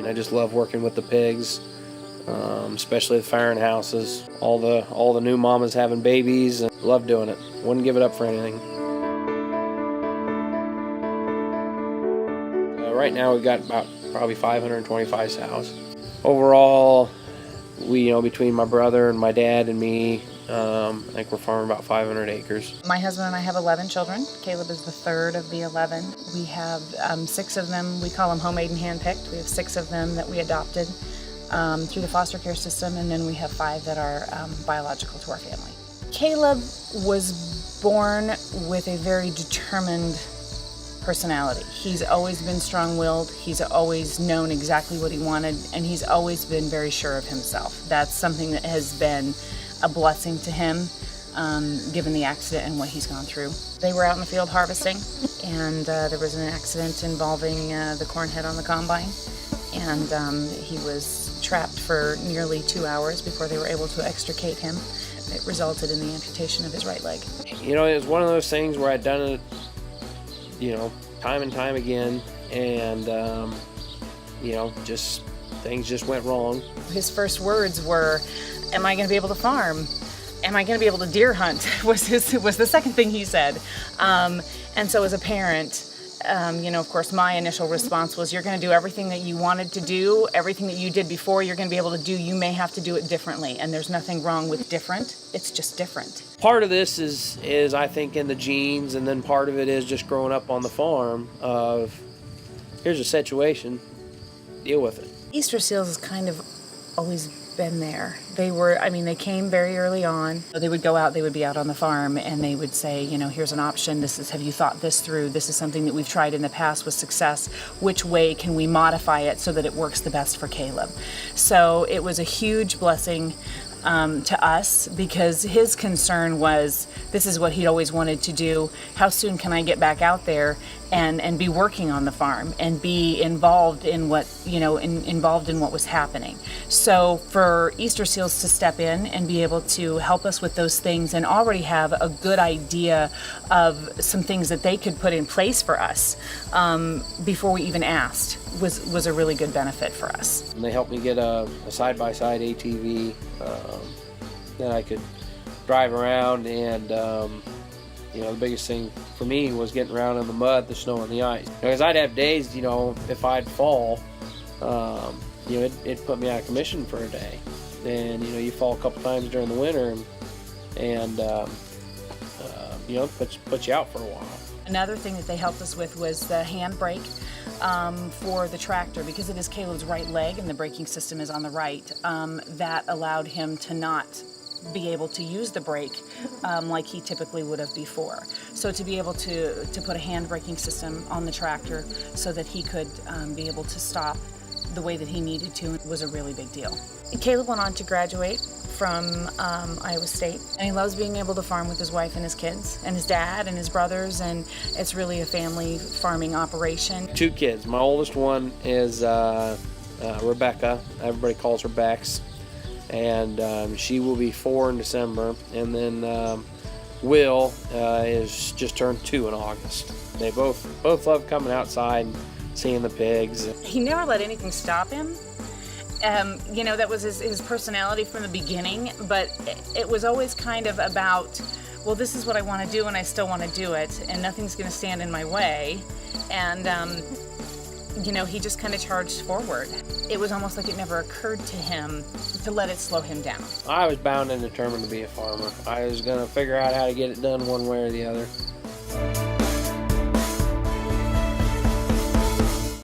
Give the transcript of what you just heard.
I just love working with the pigs, especially the firing houses. All the new mamas having babies, and love doing it. Wouldn't give it up for anything. Right now we've got about probably 525 sows. Overall, between my brother and my dad and me, I think we're farming about 500 acres. My husband and I have 11 children. Kaleb is the third of the 11. We have 6 of them, we call them homemade and handpicked. We have 6 of them that we adopted through the foster care system, and then we have 5 that are biological to our family. Kaleb was born with a very determined personality. He's always been strong-willed, he's always known exactly what he wanted, and he's always been very sure of himself. That's something that has been a blessing to him, given the accident and what he's gone through. They were out in the field harvesting, and there was an accident involving the corn head on the combine, and he was trapped for nearly 2 hours before they were able to extricate him. It resulted in the amputation of his right leg. It was one of those things where I'd done it time and time again, and things just went wrong. His first words were, "Am I going to be able to farm? Am I going to be able to deer hunt?" was the second thing he said. And so as a parent, of course, my initial response was, you're going to do everything that you wanted to do, everything that you did before, you're going to be able to do. You may have to do it differently, and there's nothing wrong with different. It's just different. Part of this is I think in the genes, and then part of it is just growing up on the farm of, here's a situation, deal with it. Easter seals has kind of always been there. They came very early on. They would go out, they would be out on the farm, and they would say, here's an option, have you thought this through? This is something that we've tried in the past with success. Which way can we modify it so that it works the best for Kaleb? So it was a huge blessing to us, because his concern was, this is what he'd always wanted to do. How soon can I get back out there and be working on the farm and be involved in what was happening? So for Easter Seals to step in and be able to help us with those things and already have a good idea of some things that they could put in place for us before we even asked was a really good benefit for us. And they helped me get a side-by-side ATV that I could drive around, and the biggest thing for me was getting around in the mud, the snow, and the ice. Because I'd have days, if I'd fall, it'd put me out of commission for a day. And you fall a couple times during the winter, and puts you out for a while. Another thing that they helped us with was the hand brake for the tractor, because it is Kaleb's right leg and the braking system is on the right. That allowed him to not be able to use the brake like he typically would have before. So to be able to put a hand braking system on the tractor so that he could be able to stop the way that he needed to was a really big deal. Kaleb went on to graduate from Iowa State, and he loves being able to farm with his wife and his kids and his dad and his brothers, and it's really a family farming operation. 2 kids. My oldest one is Rebecca. Everybody calls her Bex, and she will be 4 in December, and then Will is just turned 2 in August. They both love coming outside and seeing the pigs. He never let anything stop him. That was his personality from the beginning, but it was always kind of about, well, this is what I want to do and I still want to do it, and nothing's going to stand in my way. And, he just kind of charged forward. It was almost like it never occurred to him to let it slow him down. I was bound and determined to be a farmer. I was going to figure out how to get it done one way or the other.